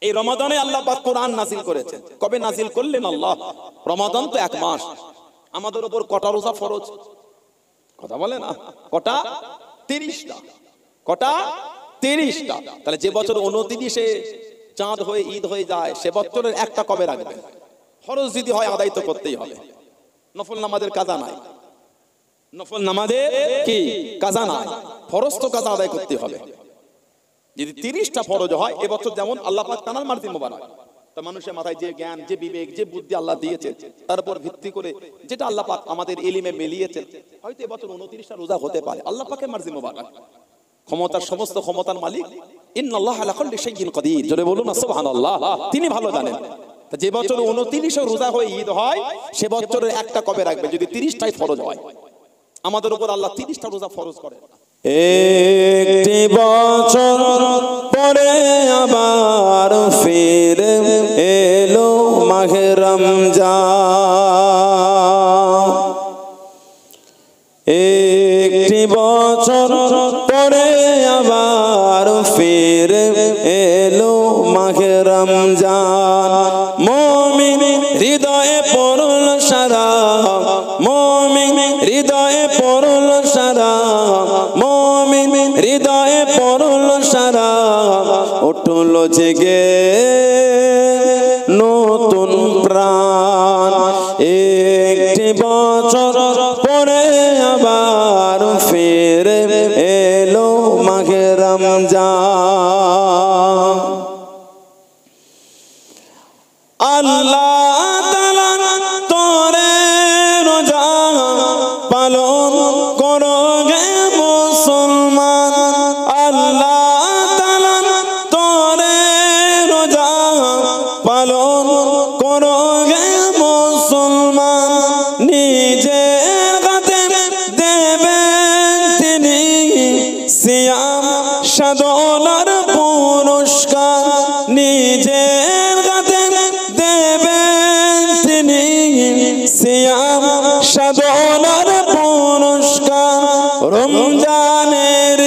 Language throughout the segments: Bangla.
এই রমাদানে আল্লাহ পাক কোরআন নাযিল করেছেন। কবে নাযিল করলেন আল্লাহ? রমাদান তো 1 মাস। আমাদের উপর কটা রোজা ফরজ? কথা বলে না, কটা? 30টা। কটা? 30টা। তাহলে যে বছর 29-এ চাঁদ হয়ে ঈদ হয়ে যায়, সে বছরের একটা কবে রাখবেন? ফরজ যদি হয় আদায় তো করতেই হবে। নফল নামাজের কাজা নাই, নফল নামাজের কি কাজা নাই, ফরজ তো কাজা আদায় করতে হবে। যদি 30টা ফরজ হয়, এবছর যেমন আল্লাহ পাক তানার মার্জি মোবারক, তা মানুষের মাথায় যে জ্ঞান, যে বিবেক, যে বুদ্ধি আল্লাহ দিয়েছে, তার উপর ভিত্তি করে যেটা আল্লাহ পাক আমাদের ইলমে মিলিয়েছেন, হয়তো এবছর 29টা রোজা হতে পারে। আল্লাহ পাকের মার্জি মোবারক, ক্ষমতার সমস্ত ক্ষমতার মালিক। ইন্নাল্লাহা আলা কুল্লি শাইইন কাদির। জোরে বলুন না সুবহানাল্লাহ। তিনি ভালো জানেন। যে বছর 29 রোজা হয়ে ঈদ হয়, সে বছরের একটা কবে রাখবে যদি 30টাই ফরজ হয়? আমাদের উপর আল্লাহ 30টা রোজা ফরজ করেন। একটি বছর পরে আবার ফিরে এলো মাহে রমজান। একটি বছর পরে আবার ফিরে এলো মাহে রমজান। মুমিন হৃদয়ে পড়ল সারা, মুমিন হৃদয়ে পড়ল সারা, মুমিন হৃদয়ে পড়ল সারা, উঠল জেগে নতুন প্রাণ। একটি বছর পরে আবার ফিরে এলো মাহে রমজান। আল্লাহ তাআলা তোরে রোজা পালন করো গে মুসলমান। আল্লাহ তাআলা তোরে রোজা পালন করো গে মুসলমান। নিজের হাতে দেবেন তিনি সিয়াম সাধনার পুরস্কার। নিজের হাতে দেবেন তিনি সিয়াম সাধনার পুরস্কার। রমজানের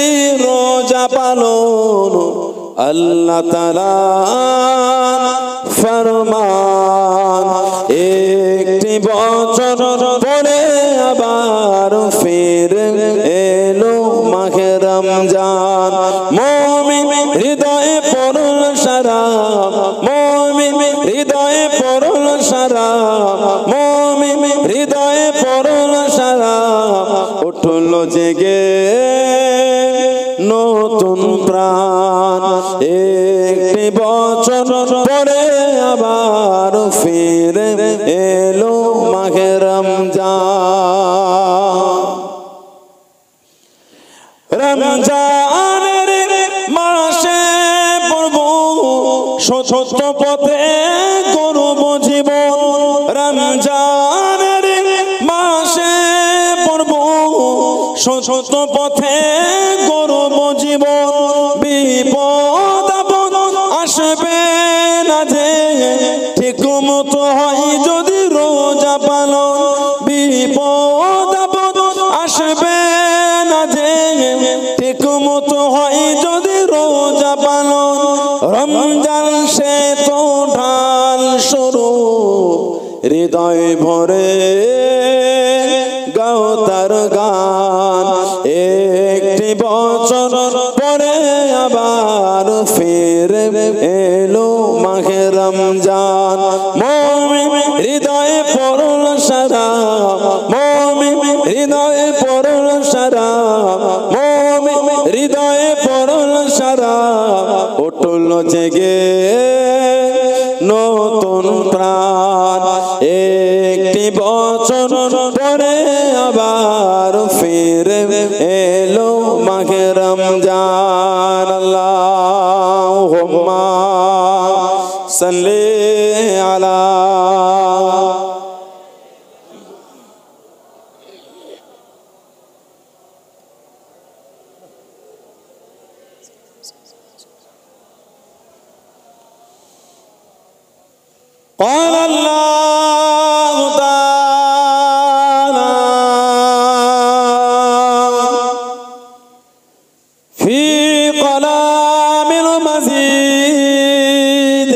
রোজা পালন আল্লাহ তাআলার ফরমান। একটি বছর পরে আবার ফিরে এলো মাহে রমজান। মুমিন হৃদয়ে পড়ল সারা, মুমিন হৃদয়ে পড়ল সারা, মুমিন হৃদয়ে পড়ল সারা, উঠল জেগে নতুন প্রাণ। একটি বছর পরে আবার ফিরে এলো মাহে রমজান। রমজানের মাসে পড়ব সত্য পথে করব জীবন। রমজানের মাসে পড়ব সত্য পথে করব জীবন। বিপদ আপদ আসবে না যে ঠিক মতো হয় যদি রোজা পালন। বিপদ আপদ আসবে না যে ঠিক মতো হয় যদি রোজা পালন। রমজান সে তো ঢাল স্বরূপ, হৃদয় ভরে গাও তার গান। একটি বছর পরে আবার ফিরে এলো মাহে রমজান। মুমিন হৃদয়ে পড়ল সারা, মুমিন হৃদয়ে পড়ল সারা, মুমিন হৃদয়ে পড়ল সারা, উঠল জেগে নতুন প্রাণ। একটি বছর পরে আবার ফিরে এলো মাহে রমজান। আল্লাহুম্মা সাল্লি আলা قال الله تعالى في كلام المزيد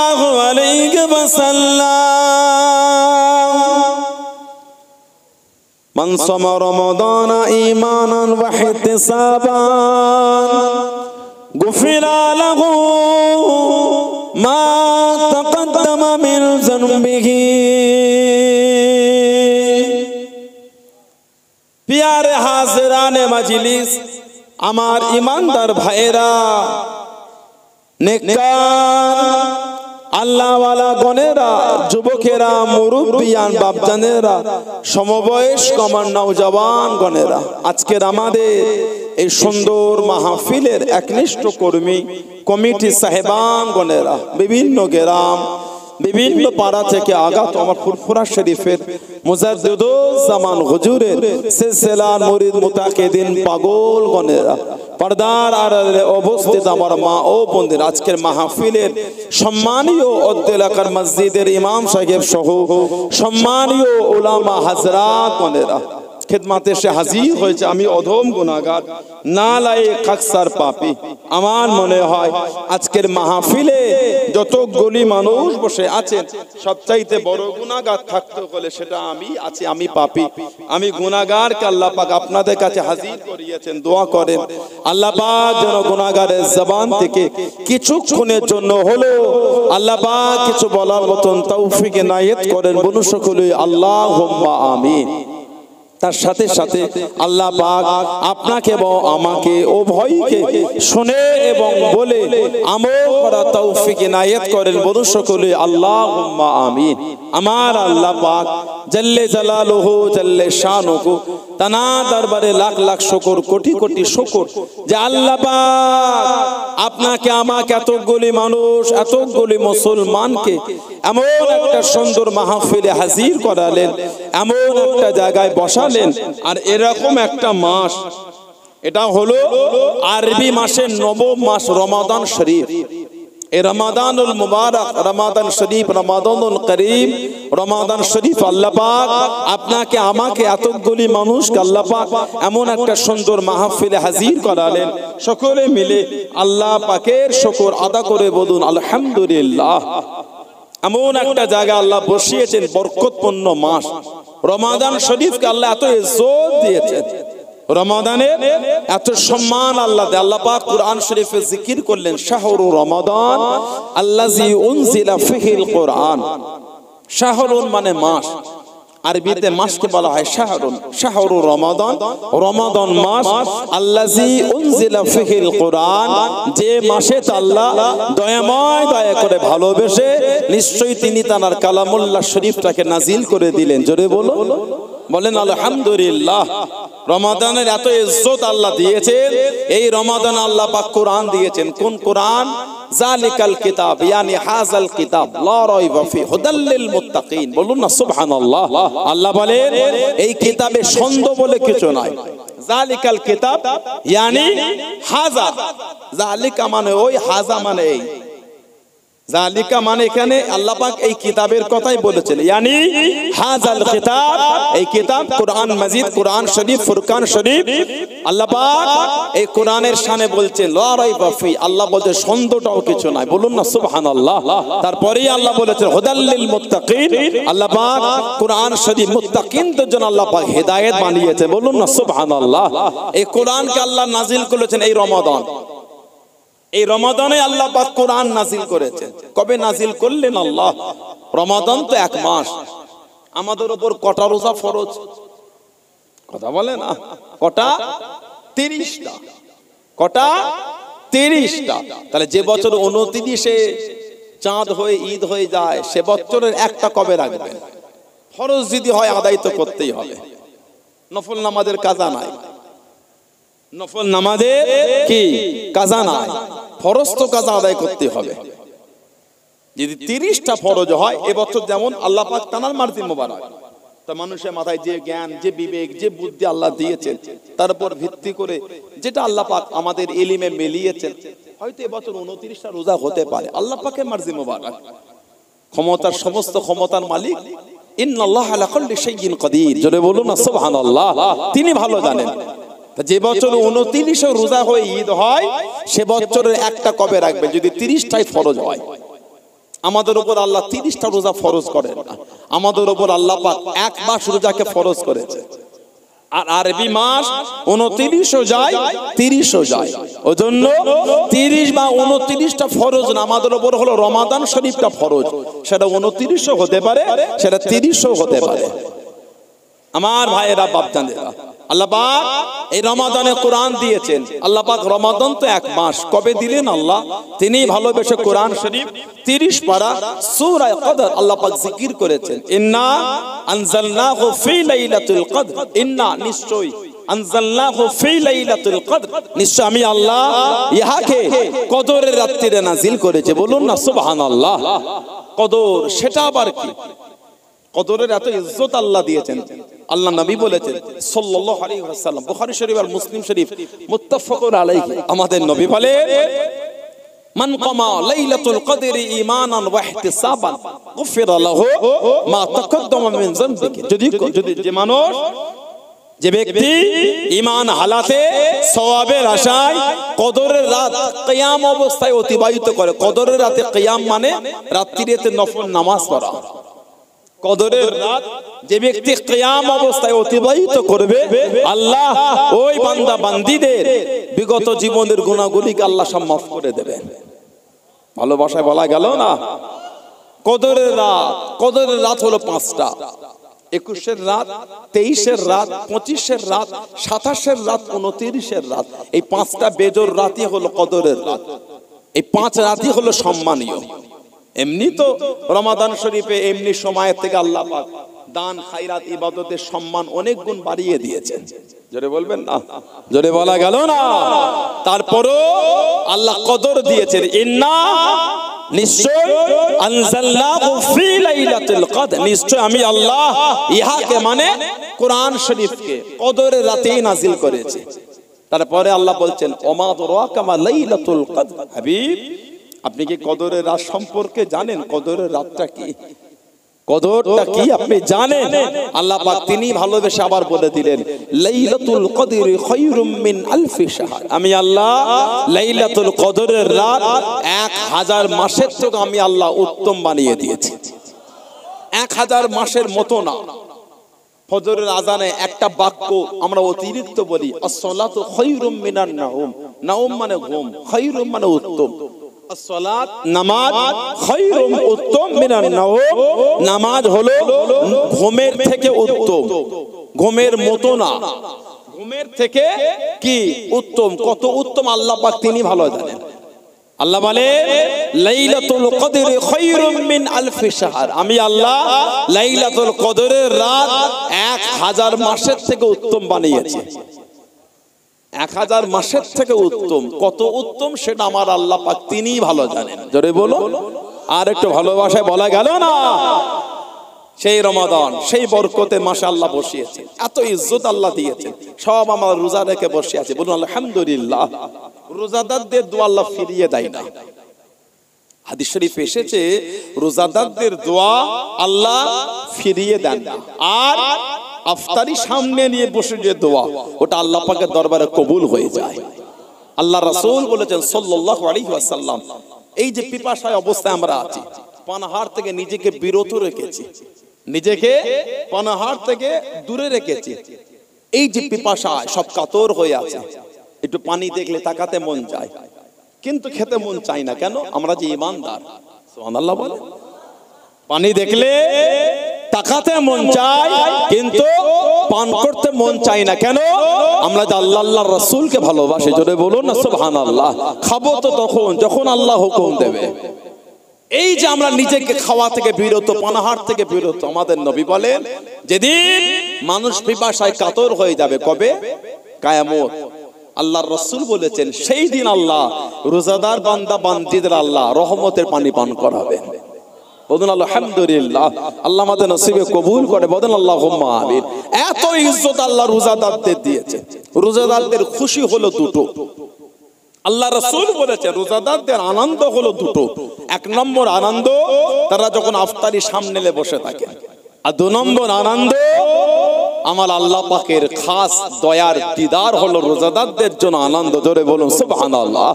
সাল্লাল্লাহু আলাইহি ওয়াসাল্লাম মান সামা রমাদান ঈমানান ওয়া ইহতিসাবান গুফিরা লাহু মা তাকদ্দামা মিন যানবিহি। প্যারে হাজিরানে মজলিস, আমার ইমানদার ভাইরা, নেককার আল্লাহওয়ালা গণেরা, যুবকেরা, মুরব্বিয়ান বাপজানেরা, সমবয়স্ক আমার নওজওয়ান গণেরা, আজকের আমাদের এই সুন্দর মাহফিলের একনিষ্ঠ কর্মী কমিটি সাহেবান গণেরা, বিভিন্ন গ্রাম বিভিন্ন পাড়া থেকে আগত আমার ফুরফুরা শরীফের মুজাদ্দিদুজ্জামান হুজুরের সিলসিলার মুরিদ মুতাকিদিন পাগল গণেরা, পর্দার আড়ালে অবস্থিত আমার মা ও বোনদের, আজকের মাহফিলের সম্মানীয় এলাকার মসজিদের ইমাম সাহেব সহ সম্মানীয় উলামা হযরত গণেরা, খিদমতে এসে হাজির হয়েছে। আমি অধম গুনাহগার, নালায়েক, খাকসার পাপী। আমার মনে হয় আজকের মাহফিলে যতগুলি মানুষ বসে আছেন সবচাইতে বড় গুনাহগার থাকতে হলে সেটা আমি আছি, আমি পাপী, আমি গুনাহগারকে আল্লাহ পাক আপনাদের কাছে হাজির করিয়েছেন। দোয়া করেন আল্লাহ পাক যেন গুনাহগারের জবান থেকে কিছুক্ষণের জন্য হলো আল্লাহ পাক কিছু বলার মতন তৌফিক এনায়েত করেন। বলুন সকলে আল্লাহুম্মা আমিন। তার সাথে সাথে আল্লাহ পাক আপনাকে এবং আমাকে উভয়কে শুনে এবং বলে আমল করার তৌফিক এনায়েত করেন। বলুন সকলে আল্লাহুম্মা আমিন। আমার আল্লাহ পাক জাল্লে জালালুহু জাল্লে শানুহু, তানা দরবারে লাখ লাখ শুকর, কোটি কোটি শুকর যে আল্লাহ পাক আপনাকে আমাকে এতগুলি মানুষ, এতগুলি মুসলমানকে এমন একটা সুন্দর মাহফিলে হাজির করালেন, এমন একটা জায়গায় বসালেন। আর এরকম একটা মাস, এটা হলো আরবি মাসের নবম মাস রমাদান শরীফ। এই রমাদানুল মুবারক, রমাদান শরীফ, রমাদানুল করিম, রমাদান শরীফ আল্লাহ পাক আপনাকে আমাকে এতগুলি মানুষকে আল্লাহ পাক এমন একটা সুন্দর মাহফিলে হাজির করালেন। সকলে মিলে আল্লাহ পাকের শুকর আদা করে বলুন আলহামদুলিল্লাহ। এমন একটা জায়গা আল্লাহ বসিয়েছেন, বরকতপূর্ণ মাস রমাদান শরীফকে আল্লাহ এত ইজ্জত দিয়েছেন, রমাদানের এত সম্মান আল্লাহ দেয়। আল্লাহ পাক কুরআন শরীফে জিকির করলেন শাহরু রমাদান আল্লাযী উনজিলা ফীহিল কুরআন। শাহরুন মানে মাস, আরবিতে মাসকে বলা হয় শাহরুন। শাহরু রমাদান, রমাদান মাস, আল্লাযী উনজিলা ফীহিল কুরআন, যে মাসে আল্লাহ দয়াময় দয়া করে ভালোবেসে নিশ্চয়ই তিনি তার কালামুল্লাহ শরীফটাকে নাজিল করে দিলেন। জোরে বলেন আলহামদুলিল্লাহ। রমাদানের এত ইজ্জত আল্লাহ দিয়েছেন, এই রমাদান আল্লাহ পাক কোরআন দিয়েছেন। কোন কোরআন? জালিকাল কিতাব, ইয়ানি হাযাল কিতাব লা রাইবা ফি হুদাল লিল মুত্তাকিন। বলুন না সুবহানাল্লাহ। আল্লাহ বলেন এই কিতাবে সন্দেহ বলে কিছু নাই। জালিকাল কিতাব ইয়ানি হাযা, জালিকা মানে ওই, হাযা মানে এই। জালিকা মানে এখানে আল্লাহ পাক এই কিতাবের কথাই বলেছেন, ইয়ানি হাযাল কিতাব, এই কিতাব কোরআন মাজিদ, কোরআন শরীফ, ফুরকান শরীফ। আল্লাহ পাক এই কোরআনের শানে বলছে লা রাইবা ফি, আল্লাহ বলছে সন্দেহটাও কিছু নাই। বলুন না সুবহানাল্লাহ। তারপরেই আল্লাহ বলেছেন হুদাল লিল মুত্তাকিন, আল্লাহ পাক কোরআন শরীফ মুত্তাকিনদের জন্য আল্লাহ পাক হেদায়েত বানিয়েছে। বলুন না সুবহানাল্লাহ। এই কোরআনকে আল্লাহ নাজিল করেছেন এই রমাদান, এই রমাদানে আল্লাহ পাক কোরআন নাজিল করেছেন। কবে নাজিল করলেন আল্লাহ? রমাদান তো এক মাস, আমাদের উপর কটা রোজা ফরজ? কথা বলে না, কটা? 30টা। কটা? 30টা। তাহলে যে বছর 29-এ চাঁদ হয়ে ঈদ হয়ে যায়, সে বছরের একটা কবে রাখবেন? ফরজ যদি হয় আদায় তো করতেই হবে, নফল নামাজের কাজা নাই। নফল নামাজের কি কাজা নাই, ফরজ তো কাজা আদায় করতে হবে। যদি 30টা ফরজ হয় এবছর, যেমন আল্লাহ পাক তানার মার্জি মোবারক, তা মানুষের মাথায় যে জ্ঞান, যে বিবেক, যে বুদ্ধি আল্লাহ দিয়েছেন তার উপর ভিত্তি করে যেটা আল্লাহ পাক আমাদের ইলমে মিলিয়েছেন, হয়তো এবছর 29টা রোজা হতে পারে। আল্লাহ পাকের মার্জি মোবারক, ক্ষমতার সমস্ত ক্ষমতার মালিক। ইন্নাল্লাহা আলা কুল্লি শাইইন কাদির। জোরে বলুন না সুবহানাল্লাহ। তিনি ভালো জানেন। যে বছর 29 রোজা হয়ে ঈদ হয়, সে বছরের একটা কবে রাখবে যদি 30টাই ফরজ হয়? আমাদের উপর আল্লাহ 30টা রোজা ফরজ করেন না, আমাদের উপর আল্লাহ পাক এক মাস রোজাকে ফরজ করেছে। আর আরবি মাস 29ও যায় 30ও যায়, ওজন্য 30 বা 29টা ফরজ না, আমাদের উপর হলো রমাদান শরীফটা ফরজ। সেটা 29ও হতে পারে, সেটা 30ও হতে পারে। আমার ভাইয়েরা বাপজানেরা, আল্লাহ পাক এই রমাদানে কোরআন দিয়েছেন। আল্লাহ পাক রমাদান তো এক মাস, কবে দিলেন আল্লাহ? তিনি ভালোবেসে কোরআন শরীফ 30 পারা সূরা কদর আল্লাহ পাক জিকির করেছেন, ইন্না আনজালনাহু ফি লাইলাতুল কদর, ইন্না নিশ্চয়ই আনজালনাহু ফি লাইলাতুল কদর, নিশ্চয় আমি আল্লাহ ইহাকে কদরের রাত্রিতে নাজিল করেছে। বলুন না সুবহানাল্লাহ। কদর সেটা আবার কি? কদরের এত ইজ্জত আল্লাহ দিয়েছেন। আল্লাহ নবী বলেছেন সাল্লাল্লাহু আলাইহি ওয়াসাল্লাম, বুখারী শরীফ আর মুসলিম শরীফ মুত্তাফাকুন আলাইহি, আমাদের নবী বলেন মান কামা লাইলাতুল কদরি ঈমানান ওয়া ইহতিসাবান গুফিরা লাহু মা তাকাদ্দামা মিন যামবিহি। যদি যে মানুষ, যে ব্যক্তি ঈমান হালাতে সওয়াবের আশায় কদরের রাত কিয়াম অবস্থায় অতিবাহিত করে, কদরের রাতে কিয়াম মানে রাত্রিতে নফল নামাজ পড়া, কদরের রাত যে ব্যক্তি কিয়াম অবস্থায় অতিবাহিত করবে, আল্লাহ ওই বান্দা বান্দীদের বিগত জীবনের গুনাহগুলিকে আল্লাহ সব মাফ করে দেবেন। ভালোবাসায় বলা গেল না। কদরের রাত হলো 5টা, 21-এর রাত, 23-এর রাত, 25-এর রাত, 27-এর রাত, 29-এর রাত। এই 5টা বেজোর রাতই হলো কদরের রাত। এই 5 রাতই হলো সম্মানীয়। এমনি তো রমাদান শরীফে এমনি সময়ের থেকে আল্লাহ পাক দান খায়রাত ইবাদতের সম্মান অনেক গুণ বাড়িয়ে দিয়েছেন। জোরে বলবেন না, জোরে বলা গেল না। তারপরও আল্লাহ কদর দিয়েছেন, ইন্না নিশ্চয় আনজালনাহু ফি লাইলাতুল কদর, নিশ্চয় আমি আল্লাহ ইহাকে মানে কোরআন শরীফকে কদরের রাতেই নাজিল করেছি। তারপরে আল্লাহ বলছেন ওমা আদরাকা মা লাইলাতুল কদর, হাবিব আপনি কি কদরের রাত সম্পর্কে জানেন? কদরের রাতটা কি, কদরটা কি আপনি জানেন? আল্লাহ পাক তিনি ভালোবেসে আবার বলে দিলেন লাইলাতুল কদরি খায়রুম মিন আলফি শাহর, আমি আল্লাহ লাইলাতুল কদরের রাত 1000 মাসের থেকে আমি আল্লাহ উত্তম বানিয়ে দিয়েছি। 1000 মাসের মতো না। ফজরের আজানে একটা বাক্য আমরা অতিরিক্ত বলি, as-সালাতু খায়রুম মিনান নাওম, নাওম মানে ঘুম, খায়রুম মানে উত্তম। as-সালাত নামাজ, খায়রুম উত্তম, মিনান নাওম নামাজ হলো ঘুমের থেকে উত্তম, ঘুমের মতো না, ঘুমের থেকে কি উত্তম। কত উত্তম আল্লাহ পাক তিনি ভালো জানেন। আল্লাহ বলে লাইলাতুল কদরি খায়রুম মিন আলফি শাহর, আমি আল্লাহ লাইলাতুল কদরের রাত 1000 মাসের থেকে উত্তম বানিয়েছি। 1000 মাসের থেকে উত্তম, কত উত্তম সেটা আমার আল্লাহ পাক তিনি ভালো জানেন। জোরে বলো, আর একটু ভালোবাসায় বলা গেল না। সেই রমাদান, সেই বরকতে মাসে আল্লাহ বসিয়েছে, এত ইজ্জত আল্লাহ দিয়েছেন। সব আমার রোজা রেখে বসে আছে, বলুন আলহামদুলিল্লাহ। রোজাদারদের দোয়া আল্লাহ ফিরিয়ে দেয় না। হাদিস শরীফ এসেছে রোজাদারদের দোয়া আল্লাহ ফিরিয়ে দেন না। আর ইফতারি সামনে নিয়ে বসে যে দোয়া, ওটা আল্লাহ পাকের দরবারে কবুল হয়ে যায়। আল্লাহ রাসূল বলেছেন সাল্লাল্লাহু আলাইহি ওয়াসাল্লাম, এই যে পিপাসায় অবস্থায় আমরা আছি, পানাহার থেকে নিজেকে বিরত রেখেছি, নিজেকে পানাহার থেকে দূরে রেখেছি। এই যে পিপাসায় সব কাতর হয়ে আছে, একটু পানি দেখলে তাকাতে মন চায়, কিন্তু খেতে মন চায় না। কেন? আমরা যে ঈমানদার। সুবহানাল্লাহ বলে। পানি দেখলে তাকাতে মন চায়, কিন্তু পান করতে মন চায় না। কেন? আমরা যে আল্লাহর রাসূলকে ভালোবাসি। জোরে বলুন না সুবহানাল্লাহ। খাবো তো তখন যখন আল্লাহ হুকুম দেবে। এই যে আমরা নিজেকে খাওয়া থেকে বিরত, পানাহার থেকে বিরত, আমাদের নবী বলেন যেদিন মানুষ পিপাসায় কাতর হয়ে যাবে, কবে? কিয়ামত। আল্লাহর রাসূল বলেছেন সেই দিন আল্লাহ রোজাদার বান্দা বান্দীদের আল্লাহ রহমতের পানি পান করাবেন। বলুন আলহামদুলিল্লাহ। আল্লাহ আমাদের নসিবে কবুল করে, বলুন আল্লাহুম্মা আমিন। এত ইজ্জত আল্লাহ রোজাদারদের দিয়েছে। রোজাদারদের খুশি হলো দুটো। আল্লাহ রাসূল বলেছেন রোজাদারদের আনন্দ হলো দুটো। 1 নম্বর আনন্দ তারা যখন ইফতারি সামনে বসে থাকে, আর 2 নম্বর আনন্দ আমার আল্লাহ পাকের খাস দয়ার দিদার হলো রোজাদারদের জন্য আনন্দ। জোরে বলুন সুবহানাল্লাহ।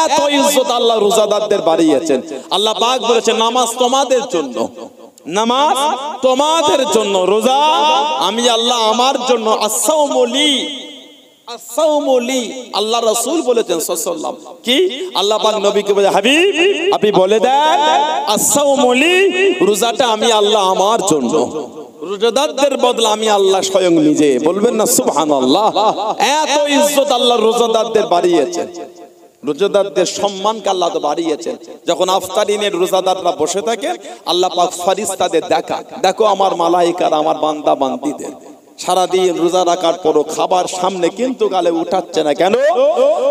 এত ইজ্জত আল্লাহ রোজাদারদের বাড়িয়েছেন। আল্লাহ পাক বলেছেন নামাজ তোমাদের জন্য, নামাজ তোমাদের জন্য, রোজা আমি আল্লাহ আমার জন্য। আসসাউমুলি, আসসাউমুলি আল্লাহ রাসূল বলেছেন সাল্লাল্লাহু আলাইহি ওয়াসাল্লাম। কি আল্লাহ পাক নবীকে বলে হাবিব আপনি বলে দেন আসসাউমুলি, রোজাটা আমি আল্লাহ আমার জন্য, রোজাদারদের বদলা আমি আল্লাহ স্বয়ং নিজে। বলবেন না সুবহানাল্লাহ। এত ইজ্জত আল্লাহ রোজাদারদের বাড়িয়েছেন, রোজাদারদের সম্মানকে আল্লাহ তো বাড়িয়েছেন। যখন আফতারিনের রোজাদাররা বসে থাকে আল্লাহ পাক ফেরেশতাদের দেখায়, দেখো আমার মালাইকার আমার বান্দা বান্দীদের সারাদিন রোজা রাখার পরও খাবার সামনে কিন্তু গালে উঠাচ্ছে না, কেন?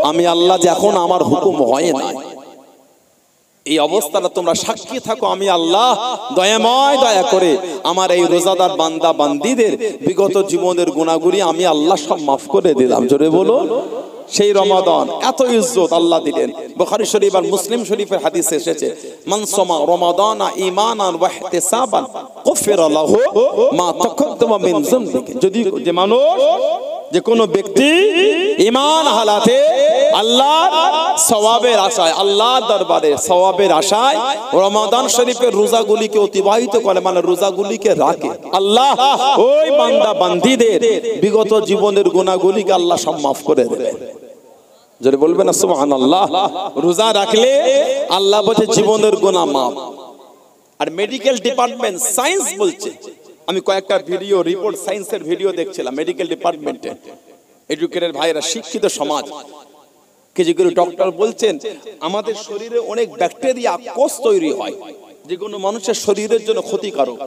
আমি আল্লাহ যে এখন আমার হুকুম হয় না। এই অবস্থাটা তোমরা সাক্ষী থাকো, আমি আল্লাহ দয়াময় দয়া করে আমার এই রোজাদার বান্দা বান্দীদের বিগত জীবনের গুনাহগুলি আমি আল্লাহ সব মাফ করে দিলাম। জোরে বলো। সেই রমাদান এত ইজ্জত আল্লাহ দিলেন। বুখারী শরীফ আর মুসলিম শরীফের হাদিসে এসেছে মান সামা রমাদানা ঈমানান ওয়া ইহতিসাবান গুফিরা লাহু মা তাকাদ্দামা মিন যামবিহি। যদি যে মানুষ, যে কোনো ব্যক্তি ঈমান হালাতে আল্লাহর সওয়াবের আশায়, আল্লাহর দরবারে সওয়াবের আশায় রমাদান শরীফের রোজাগুলিকে অতিবাহিত করে, মানে রোজাগুলিকে রাখে, আল্লাহ ওই বান্দা বান্দীদের বিগত জীবনের গুনাহগুলিকে আল্লাহ সব মাফ করে দেবে। যদি বলবেন না সুবহানাল্লাহ। রোজা রাখলে আল্লাহ বলে জীবনের গুনাহ মাফ। আর মেডিকেল ডিপার্টমেন্ট সায়েন্স বলছে, আমি কয়েকটা ভিডিও রিপোর্ট সায়েন্সের ভিডিও দেখছিলাম মেডিকেল ডিপার্টমেন্টে, এডুকেটেড ভাইরা, শিক্ষিত সমাজ, কিছু কিছু ডক্টর বলছেন আমাদের শরীরে অনেক ব্যাকটেরিয়া কোষ তৈরি হয় যেগুলো মানুষের শরীরের জন্য ক্ষতিকারক।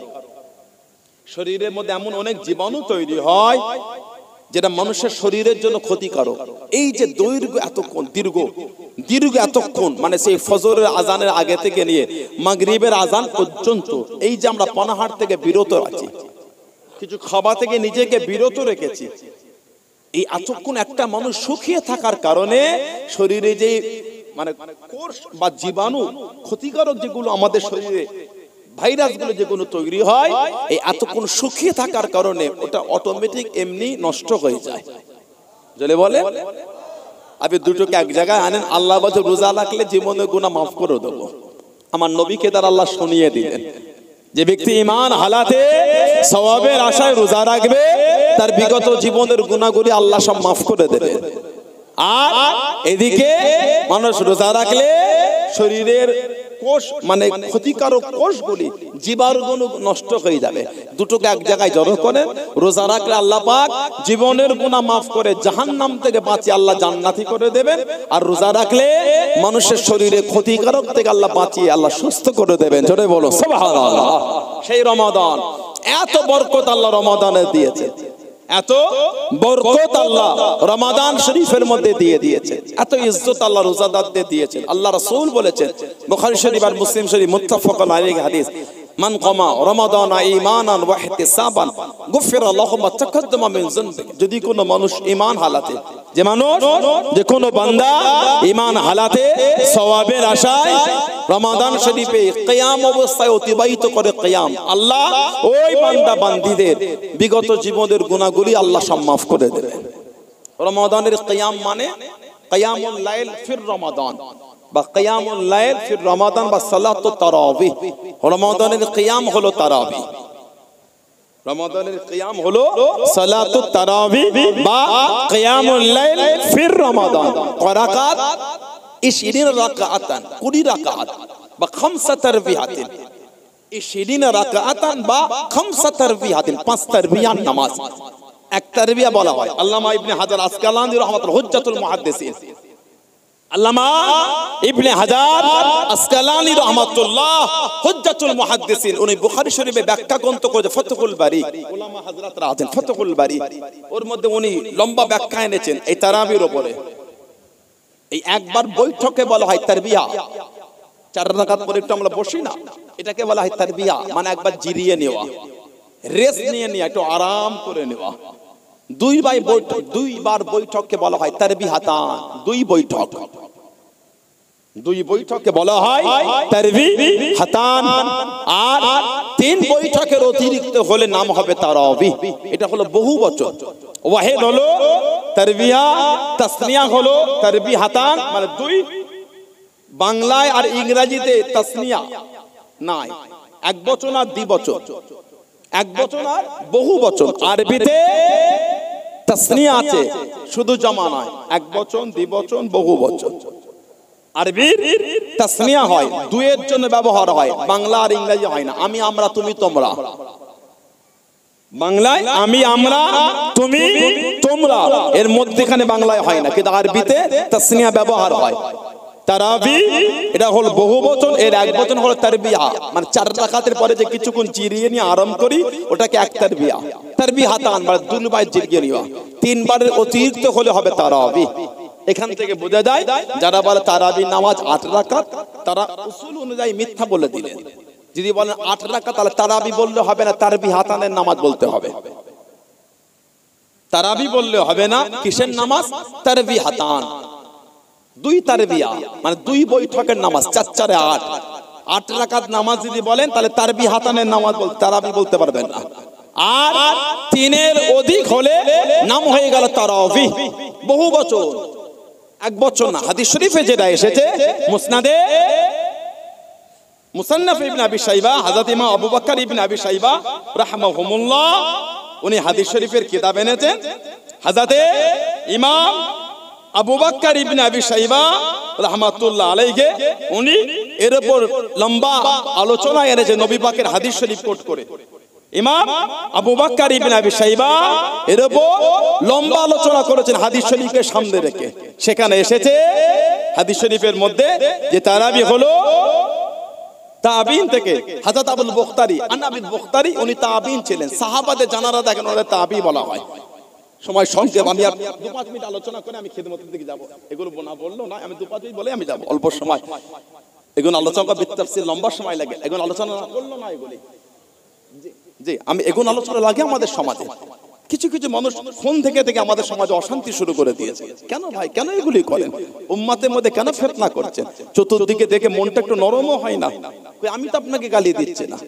শরীরের মধ্যে এমন অনেক জীবাণু তৈরি হয় যেটা মানুষের শরীরের জন্য ক্ষতিকারক। এই যে দৈর্ঘ্য এতক্ষণ, দীর্ঘ এতক্ষণ, মানে সেই ফজরের আজানের আগে থেকে নিয়ে মাগরিবের আজান পর্যন্ত এই যে আমরা পানাহার থেকে বিরত আছি, কিছু খাবার থেকে নিজেকে বিরত রেখেছি, এই এতক্ষণ একটা মানুষ শুকিয়ে থাকার কারণে শরীরে যে মানে কোষ বা জীবাণু ক্ষতিকারক যেগুলো আমাদের শরীরে ভাইরাসগুলো যেগুলো তৈরি হয়, এই এতক্ষণ শুকিয়ে থাকার কারণে ওটা অটোমেটিক এমনি নষ্ট হয়ে যায়। যদি বলে আপনি দুটোকে এক জায়গায় আনেন, আল্লাহ বলে রোজা রাখলে জীবনের গুনাহ মাফ করে দেবো। আমার নবীকে তার আল্লাহ শুনিয়ে দিলেন যে ব্যক্তি ঈমান হালাতে সওয়াবের আশায় রোজা রাখবে তার বিগত জীবনের গুনাহগুলি আল্লাহ সব মাফ করে দেবে। আর এদিকে মানুষ রোজা রাখলে শরীরের কোষ মানে ক্ষতিকারক কোষগুলি, জীবাণুগুলো নষ্ট হয়ে যাবে। দুটোকে এক জায়গায় জড়ো করেন। রোজা রাখলে আল্লাহ পাক জীবনের গুনাহ মাফ করে জাহান্নাম থেকে বাঁচিয়ে আল্লাহ জান্নাতি করে দেবেন। আর রোজা রাখলে মানুষের শরীরে ক্ষতিকারক থেকে আল্লাহ বাঁচিয়ে আল্লাহ সুস্থ করে দেবেন। জোরে বলো সুবহানাল্লাহ। সেই রমাদান, এত বরকত আল্লাহ রমাদানে দিয়েছে, এত বরকত আল্লাহ রমাদান শরীফের মধ্যে দিয়ে দিয়েছে, এত ইজ্জত আল্লাহ রোজাদারদের দিয়েছেন। আল্লাহ রাসূল বলেছেন বুখারী শরীফ আর মুসলিম শরীফ মুত্তাফাকুন আলাইহি হাদিস, মান কামা রমাদানা ঈমানান ওয়া ইহতিসাবান গুফিরা লাহু মা তাকাদ্দামা মিন যামবি। যদি কোনো মানুষ ঈমান হালাতে, যে মানুষ, যে কোনো বান্দা ঈমান হালাতে সওয়াবের আশায় রমাদান শরীফে কিয়াম অবস্থায় অতিবাহিত করে কিয়াম, আল্লাহ ওই বান্দা বান্দীদের বিগত জীবনের গুনাহগুলি আল্লাহ সব মাফ করে দেবেন। রমাদানের কিয়াম মানে কিয়ামুল লাইল ফির রমাদান বা কিয়ামুল লাইল ফির রমাদান বা সালাতুত তারাবিহ। রমাদানের কিয়াম হলো তারাবিহ, রমাদানের কিয়াম হলো সালাতুত তারাবিহ বা কিয়ামুল লাইল ফির রমাদান। কয় রাকাত? 20 রাকাতান, 20 রাকাত বা 5 তারবিহাতিন, 20 রাকাতান বা 5 তারবিহাতিন, 5 তারবিয়ার নামাজ। এক তারবিয়া বলা হয়। আল্লামা ইবনে হাজার আসকালানি রাহমাতুল্লাহ হুজ্জাতুল মুহাদ্দিসিন, আল্লামা ইবনে হাজার আসকালানি রাহমাতুল্লাহ হুজ্জাতুল মুহাদ্দিসিন, উনি বুখারী শরীফে ব্যাখ্যা গ্রন্থ করেছে ফাতহুল বারী, উলামা হযরতরা আছেন ফাতহুল বারী, ওর মধ্যে উনি লম্বা ব্যাখ্যা এনেছেন এই তারাবির উপরে। এই একবার বৈঠকে বলা হয় তারবিয়া, 4 রাকাত পরে একটু আমরা বসি না, এটাকে বলা হয় তারবিয়া, মানে একবার জিরিয়ে নেওয়া, রেস্ট নিয়ে নেওয়া, একটু আরাম করে নেওয়া। দুইবার বৈঠককে বলা হয় তারবিহাতান, 2 বৈঠক। দুই বৈঠকে বলা হয় তারবি হাতান, আর তিন বৈঠকের অতিরিক্ত হলে নাম হবে তারাবি। এটা হলো বহু বচন। ওয়াহিদ হলো তারবিয়া, তাসনিয়া হলো তারবি হাতান, মানে দুই। বাংলায় আর ইংরেজিতে তাসনিয়া নাই, এক বচন আর দ্বিবচন, এক বচন আর বহু বচন। আরবিতে তাসনিয়া আছে, শুধু জমা নয়, এক বচন, দ্বিবচন, বহু বচন। আরবির তাসনিয়া হয়, দুয়ের জন্য ব্যবহার হয়, বাংলা আর ইংরেজি হয় না। আমি, আমরা, তুমি, তোমরা। বাংলায় আমি, আমরা, তুমি, তোমরা, এর মধ্যখানে বাংলায় হয় না, কিন্তু আরবিতে তাসনিয়া ব্যবহার হয়। তারাবি এটা হলো বহু বচন, এর এক বচন হলো তারবিয়া, মানে 4 রাকাতের পরে যে কিছুক্ষণ জিরিয়ে নিয়ে আরাম করি ওটাকে এক তারবিয়া। তারবি হাতান মানে দুলবাই জিরিয়ে নেওয়া, 3 বারের অতিরিক্ত হলে হবে তারাবি। এখান থেকে বোঝা যায় যারা বলে তারাবি নামাজ 8 রাকাত, তারা উসুল অনুযায়ী মিথ্যা বলে দিলেন। যদি বলেন 8 রাকাত, তাহলে তারাবি বললে হবে না, তারবি হাতানের নামাজ বলতে হবে। তারাবি বললে হবে না, কিসের নামাজ? তারবি হাতান, 2 তারবিয়া, মানে 2 বৈঠকের নামাজ, 4 4 8। 8 রাকাত নামাজ যদি বলেন তাহলে তারবি হাতানের নামাজ বলতে, তারাবি বলতে পারবেন না। আর 3-এর অধিক হলে নাম হয়ে গেল তারাবি, বহু বচন, এক বচন না। হাদিস শরীফে যেটা এসেছে মুসনাদে মুসান্নাফ ইবনে আবি শাইবা, হযরত ইমাম আবু বকর ইবনে আবি শাইবা রাহমাহুমুল্লাহ, উনি হাদিস শরীফের কিতাব এনেছেন। হযরত ইমাম আবু বকর ইবনে আবি শাইবা রাহমাতুল্লাহ আলাইহি, উনি এর উপর লম্বা আলোচনা এনেছেন নবী পাকের হাদিস শরীফ কোট করে। ইমাম আবু বকর ইবনে আবি শাইবা এর উপর লম্বা আলোচনা করেছেন হাদিস শরীফকে সামনে রেখে। সেখানে এসেছে হাদিস শরীফের মধ্যে যে তারাবি হলো তাবিন থেকে। হযরত আবুল বুখতারি, আনাবিল বুখতারি, উনি তাবিন ছিলেন। সাহাবাদের জানারা দেখেন ওদের তাবি বলা হয়। সময় সংক্ষেপ, আমি আর 2-5 মিনিট আলোচনা করে আমি খিদমতের দিকে যাব। এগুলো না বললো না, আমি 2-5 মিনিট বলে আমি যাব, অল্প সময়। এগুলো আলোচনা করতে তাফসীর লম্বা সময় লাগে, এগুলো আলোচনা না করলো না এগুলি। জি, আমি এগুলো আলোচনা লাগে আমাদের সমাজে। কিছু কিছু মানুষ ফোন থেকে আমাদের সমাজে অশান্তি শুরু করে দিয়েছে। কেন ভাই, কেন এগুলি করেন? উম্মতের মধ্যে কেন ফিতনা করছেন? চতুর্দিকে দেখে মনটা একটু নরমও হয় না? আমি তো আপনাকে গালি দিচ্ছি না,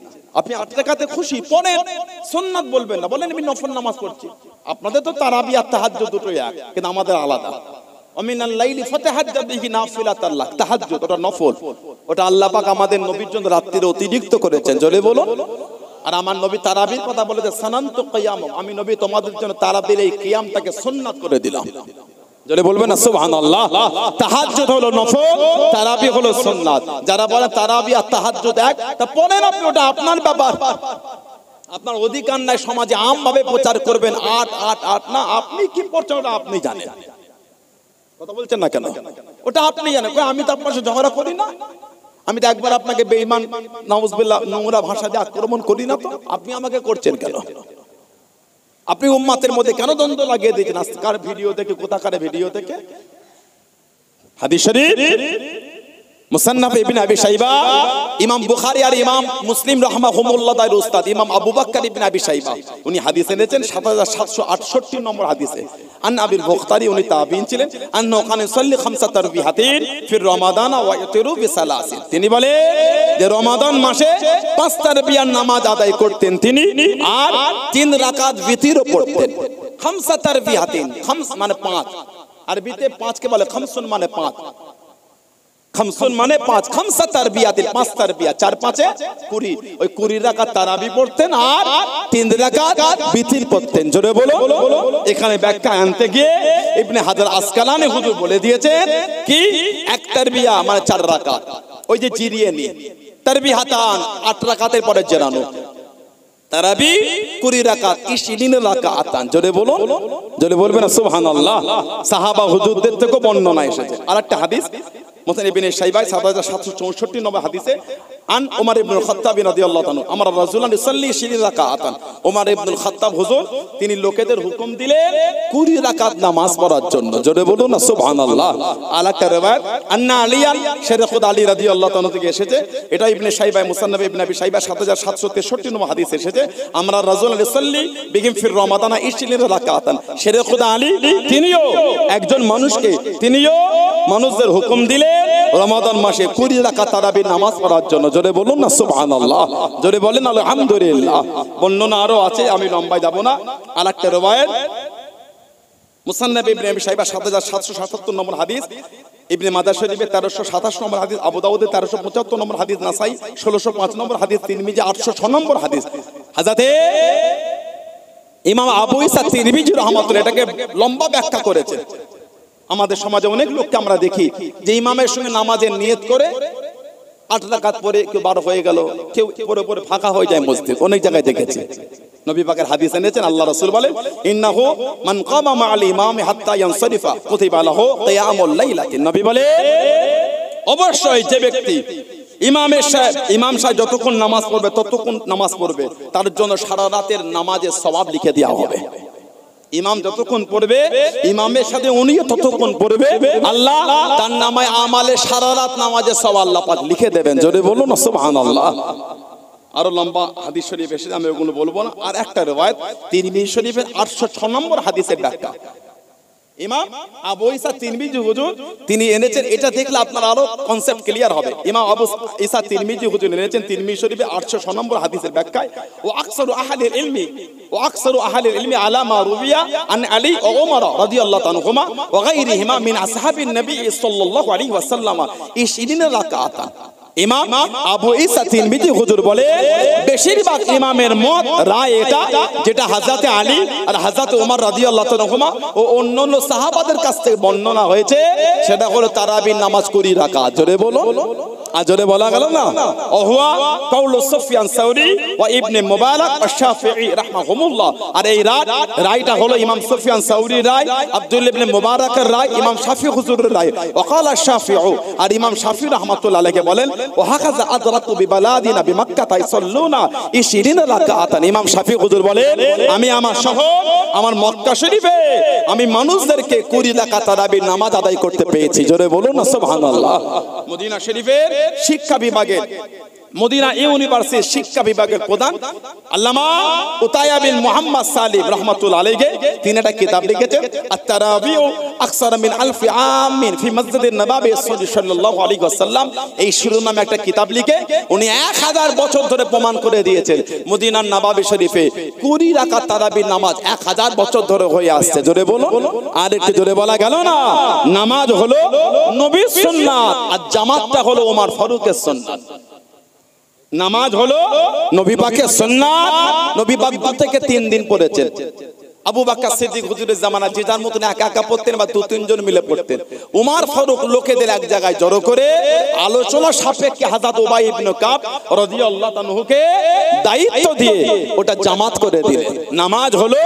আপনি 8 রাকাতে খুশি পড়েন, সুন্নাত বলবেন না, বলেন আমি নফল নামাজ পড়ছি। আপনাদের তো তারাবি আর তাহাজ্জুদ দুটোই এক, কিন্তু আমাদের আলাদা। আমিনাল লাইলি ফাতাহাজ্জাদ বিহি নাফিলাতান লাক, তাহাজ্জুদ ওটা নফল, ওটা আল্লাহ পাক আমাদের নবীর জন্য রাত্রিরে অতিরিক্ত করেছেন। জোরে বলুন। আর আমার নবী তারাবির কথা বলেছে, সানান্তু কিয়াম, আমি নবী তোমাদের জন্য তারাবির এই কিয়ামটাকে সুন্নাত করে দিলাম। জোরে বলবেন না সুবহানাল্লাহ। তাহাজ্জুদ হলো নফল, তারাবি হলো সুন্নাত। যারা বলে তারাবি আর তাহাজ্জুদ এক, তা পড়েন আপনি, ওটা আপনার ব্যাপার। আপনার অধিকার নাই সমাজে আমভাবে প্রচার করবেন 8 8 8 না, আপনি কি পড়ছেন ওটা আপনি জানেন। কথা বলছেন না কেন? ওটা আপনি জানেন। আমি তো আপনার সাথে ঝগড়া করি না, আমি তো একবার আপনাকে বেঈমান নাউজুবিল্লাহ নোংরা ভাষা দিয়ে আক্রমণ করি না, তো আপনি আমাকে করছেন কেন? আপনি উম্মতের মধ্যে কেন দ্বন্দ্ব লাগিয়ে দিয়েছেন? আজকার ভিডিও দেখে, কোথাকার ভিডিও দেখে? হাদিস শরীফ মুসান্নাফ ইবনে আবি শাইবা, ইমাম বুখারী আর ইমাম মুসলিম রাহমাহুমুল্লাহ দায়ের উস্তাদ ইমাম আবু বকর ইবনে আবি শাইবা, উনি হাদিস এনেছেন 7768 নম্বর হাদিসে। আন আবিল বুখতারি, উনি তাবিন ছিলেন। আন্নাহু কানা ইসাল্লি খামসা তারবিহাতিন ফি রমাদান ওয়া ইতিরু বিসালাসিন, তিনি বলে যে রমাদান মাসে 5 তারবিয়ার নামাজ আদায় করতেন তিনি, আর 3 রাকাত বিতিরও পড়তেন। খামসা তারবিহাতিন, খামস মানে 5, আরবিতে 5 কে বলে খামসুন মানে 5, খামসুন মানে 5, খামসা তারবিয়াতিন 5 তারবিয়া, 4 5 20, ওই 20 রাকাত তারাবি পড়তেন আর 3 রাকাত বিতির পড়তেন। জোরে বলো। এখানে ব্যাখ্যা আনতে গিয়ে ইবনে হাজার আসকালানি হুজুর বলে দিয়েছেন কি, 1 তারবিয়া মানে 4 রাকাত, ওই যে জিরিয়ে নি, তারবিহাতান 8 রাকাতের পরে জেরানো, তারাবি 20 রাকাত, 20 রাকাতান। জোরে বলো, জোরে বলবেন না সুবহানাল্লাহ। সাহাবা হুজুরদের থেকে বর্ণনা এসেছে। আরেকটা হাদিস মুসনাদ ইবনে শাইবা 7764 নম্বর হাদিসে, আন ওমর ইবনে খাত্তাব রাদিয়াল্লাহু তাআলা আমার রাসূলুল্লাহ সাল্লি 20 রাকাতান, ওমর ইবনে খাত্তাব হুজুর তিনি লোকেদের হুকুম দিলেন 20 রাকাত নামাজ পড়ার জন্য। জোরে বলুন না সুবহানাল্লাহ। আলাকা riwayat আন্না আলিয়ান শেরখুদ আলী রাদিয়াল্লাহু তাআলা থেকে এসেছে, এটা ইবনে শাইবা মুসান্নাফ ইবনে আবি শাইবা 7763 নম্বর হাদিসে এসেছে, আমরা রাসূলুল্লাহ সাল্লি বিহিম ফি রমাদানা 20 রাকাতান, শেরখুদ আলী তিনিও একজন মানুষকে, তিনিও মানুষদের হুকুম দিলেন রমাদান মাসে 20 রাকাত তারাবির নামাজ পড়ার জন্য। জোরে বলুন না সুবহানাল্লাহ, জোরে বলেন আলহামদুলিল্লাহ। বর্ণনা আরো আছে, আমি লম্বায় যাব না। আরেকটা রওয়ায়াত মুসান্নাফ ইবনে আবি শাইবা 7777 নম্বর হাদিস, ইবনে মাজাহ শরীফে 1327 নম্বর হাদিস, আবু দাউদে 1375 নম্বর হাদিস, নাসাই 1605 নম্বর হাদিস, তিরমিজি 806 নম্বর হাদিস। হযরতে ইমাম আবু ঈসা তিরমিজি রাহমাতুল্লাহ এটাকে লম্বা ব্যাখ্যা করেছে। আমাদের সমাজে অনেক লোককে আমরা দেখি যে ইমামের সঙ্গে নামাজের নিয়ত করে 8 রাকাত পরে কেউ 12 হয়ে গেল, কেউ পরে পরে ফাঁকা হয়ে যায় মসজিদ, অনেক জায়গায় দেখেছি। নবী পাকের হাদিস এনেছেন, আল্লাহ রাসূল বলেন ইন্নাহু মান কামা মা'আল ইমামি হাত্তা ইয়ানসারিফা কুতিবা লাহু কিয়ামুল লাইলাতিন। নবী বলে অবশ্যই যে ব্যক্তি ইমাম সাহেব যতক্ষণ নামাজ পড়বে ততক্ষণ নামাজ পড়বে, তার জন্য সারা রাতের নামাজের সওয়াব লিখে দেওয়া হবে। ইমাম যতক্ষণ পড়বে, ইমামের সাথে উনিও ততক্ষণ পড়বে, আল্লাহ তার নামায় আমালে সারা রাত নামাজের সওয়াব আল্লাহ পাক লিখে দেবেন। জোরে বলুন না সুবহানাল্লাহ। আরো লম্বা হাদিস শরীফ এসে, আমি ওগুলো বলবো না। আর একটা রওয়ায়াত তিরমিজি শরীফের 806 নম্বর হাদিসের ব্যাখ্যা ইমাম আবু ঈসা তিরমিজি হুজুর তিনি এনেছেন। এটা দেখলে আপনার আরো কনসেপ্ট ক্লিয়ার হবে। ইমাম আবু ঈসা তিরমিজি হুজুর এনেছেন তিরমিজি শরীফে 806 নম্বর হাদিসের ব্যাখ্যায়, ও আকসারু আহলিল ইলমি আলা মা রুবিয়া আন আলী ও ওমর রাদিয়াল্লাহু আনহুমা ওয়া গায়রিহিমা মিন আসহাবিন নবী সাল্লাল্লাহু আলাইহি ওয়াসাল্লাম 20 রাকাতান। ইমাম আবু ঈসা তিরমিজি হুজুর বলে বেশিরভাগ ইমামের মত রায় এটা, যেটা হযরত আলী আর হযরত ওমর রাদিয়াল্লাহু আনহুমা ও অন্যান্য সাহাবাদের কাছ থেকে বর্ণনা হয়েছে, সেটা হলো তারাবির নামাজ 20 রাকাত। জোরে বলো, আর জোরে বলা গেল না। ওহুয়া কাউলু সুফিয়ান সাউরি ওয়া ইবনে মুবারাক ওয়া শাফিঈ রাহমাহুমুল্লাহ। আর এই রায়টা হলো ইমাম সুফিয়ান সাউরির রায়, আব্দুল্লাহ ইবনে মুবারাকের রায়, ইমাম শাফিঈ হুজুরের রায়। ওয়াকালা শাফিঈ, আর ইমাম শাফিঈ রাহমাতুল্লাহ আলাইহি বলেন ওয়া হাকাযা আদরাতু বিবালাদিনা বিমাক্কা তাইসাল্লুনা 20 রাকাতান। ইমাম শাফিঈ হুজুর বলেন আমি আমার শহর, আমার মক্কা শরীফে আমি মানুষদেরকে 20 রাকাত তারাবির নামাজ আদায় করতে পেয়েছি। জোরে বলুন না সুবহানাল্লাহ। মদিনা শরীফের শিক্ষা বিভাগের, মদিনা ইউনিভার্সিটির শিক্ষা বিভাগের প্রধান আল্লামা উতাইয়া বিন মুহাম্মদ সালিম রাহমাতুল্লাহ আলাইহি তিনি একটা কিতাব লিখেছেন, আত-তারাবিউ আকসার মিন আলফি আমিন ফি মসজিদিন নববী সাল্লাল্লাহু আলাইহি ওয়াসাল্লাম। এই শিরোনামে একটা কিতাব লিখে উনি 1000 বছর ধরে প্রমাণ করে দিয়েছেন মদিনার নববী শরীফে 20 রাকাত তারাবির নামাজ 1000 বছর ধরে হয়ে আসছে। জোরে বলুন, আর একটু জোরে বলা গেল না। নামাজ হলো নবীর সুন্নাত, আর জামাতটা হলো ওমর ফারুকের সুন্নাত। নামাজ হলো নবী পাকের সুন্নাত, নবী পাক 2 থেকে 3 দিন পড়েছেন। আবু বকর সিদ্দিক হুজুরের জামানা যে যার মতন একা একা পড়তেন বা 2-3 জন মিলে পড়তেন। ওমর ফারুক লোকেদের এক জায়গায় জড়ো করে আলোচনা সাপেক্ষে হযরত উবাই ইবনে কাব রাদিয়াল্লাহু আনহুকে দায়িত্ব দিয়ে ওটা জামাত করে দিলেন। নামাজ হলো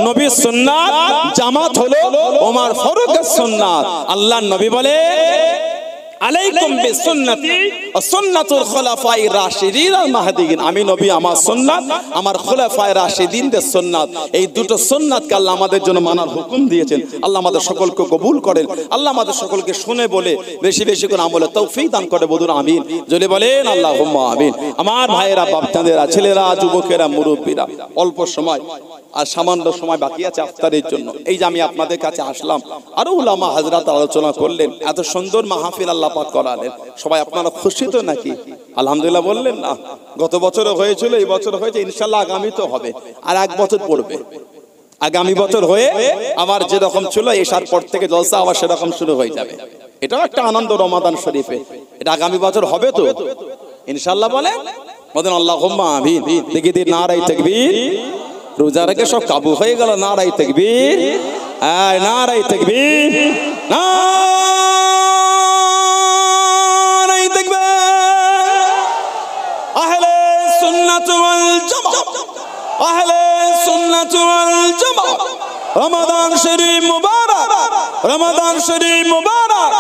নবীর সুন্নাত, জামাত হলো ওমর ফারুকের সুন্নাত। আল্লাহর নবী বলে আলাইকুম বিসুন্নতি ওয়া সুন্নাতুল খুলাফায়ে রাশিদিন আল মাহদিয়িন। আমি নবী, আমার সুন্নাত, আমার খুলাফায়ে রাশিদিনদের সুন্নাত, এই দুটো সুন্নাতকে আল্লাহ আমাদের জন্য মানার হুকুম দিয়েছেন। আল্লাহ আমাদের সকলকে কবুল করেন, আল্লাহ আমাদের সকলকে শুনে বলে বেশি বেশি করে আমলে তৌফিক দান করে বলুন আমিন। যদি বলেন আল্লাহুম্মা আমিন। আমার ভাইয়েরা, বাপচাঁদেরা, ছেলেরা, যুবকেরা, মুরব্বীরা, অল্প সময় আর সামান্য সময় বাকি আছে ইফতারের জন্য। এই যে আমি আপনাদের কাছে আসলাম, আরো উলামা হযরত আলোচনা করলেন, এত সুন্দর মাহফিল আল্লাহ পাক করালেন। সবাই আপনারা খুশি তো নাকি? আলহামদুলিল্লাহ বললেন না? গত বছরও হয়েছিল, এই বছর হয়েছে, ইনশাআল্লাহ আগামী তো হবে, আর 1 বছর পড়বে। আগামী বছর হয়ে আবার যেরকম ছিল এশার পর থেকে জলসা আবার সেরকম শুরু হয়ে যাবে। এটাও একটা আনন্দ রমাদান শরীফে। এটা আগামী বছর হবে তো ইনশাআল্লাহ বলেন আল্লাহুম্মা আমিন। দেখি দিন নারায়ে তাকবীর। রোজা রেখে সব কাবু হয়ে গেল। নারায়ে তাকবীর, নারায়ে তাকবীর, নারায়ে তাকবীর। আহলে সুন্নাত ওয়াল জামাত, আহলে সুন্নাত ওয়াল জামাত। রমাদান শরীফ মুবারক, রমাদান শরীফ মুবারক।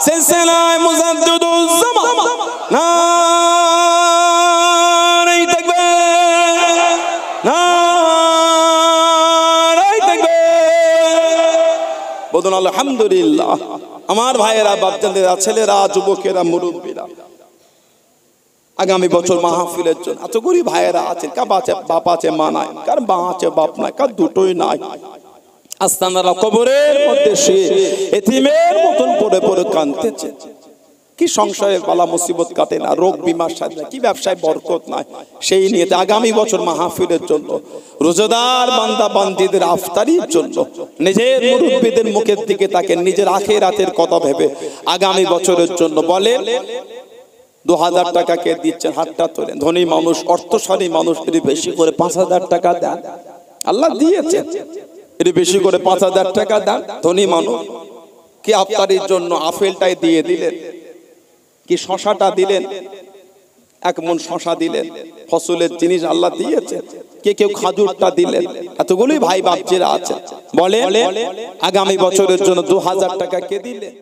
সিলসিলায়ে মুজাদ্দিদুজ জামান। নারায়ে তাকবীর, নারায়ে তাকবীর। বলুন আলহামদুলিল্লাহ। আমার ভাইয়েরা, বাপজানেরা, ছেলেরা, যুবকেরা, মুরব্বীরা, আগামী বছর মাহফিলের জন্য এত গরিব ভাইয়েরা আছেন, কার বাপ আছে মা নাই, কার মা আছে বাপ নাই, কার দুটোই নাই। আস্তানারা কবরের মধ্যে শুয়ে এতিমের মতন পড়ে পড়ে কাঁদতেছে। কি সংসারে বালা মুসিবত কাটে না, রোগ বিমার সাথে কি ব্যবসায় বরকত নাই, সেই নিয়ে আগামী বছর মাহফিলের জন্য, রোজাদার বান্দা বান্দিদের আফতারির জন্য, নিজের মুরব্বিদের মুখের দিকে তাকে নিজের আখিরাতের কথা ভেবে আগামী বছরের জন্য বলেন 2000 টাকা কে দিচ্ছেন, হাতটা তোলেন। ধনী মানুষ, অর্থশালী মানুষ, এর বেশি করে 5000 টাকা দেন, আল্লাহ দিয়েছে, এর বেশি করে 5000 টাকা দেন। ধনী মানুষ কি আফতারির জন্য আপেলটাই দিয়ে দিলেন, কি শশাটা দিলেন, 1 মণ শশা দিলেন, ফসলের জিনিস আল্লাহ দিয়েছে। কে কেউ খাজুরটা দিলেন। এতগুলোই ভাই বাপ যারা আছে বলে আগামী বছরের জন্য 2000 টাকা কে দিলেন।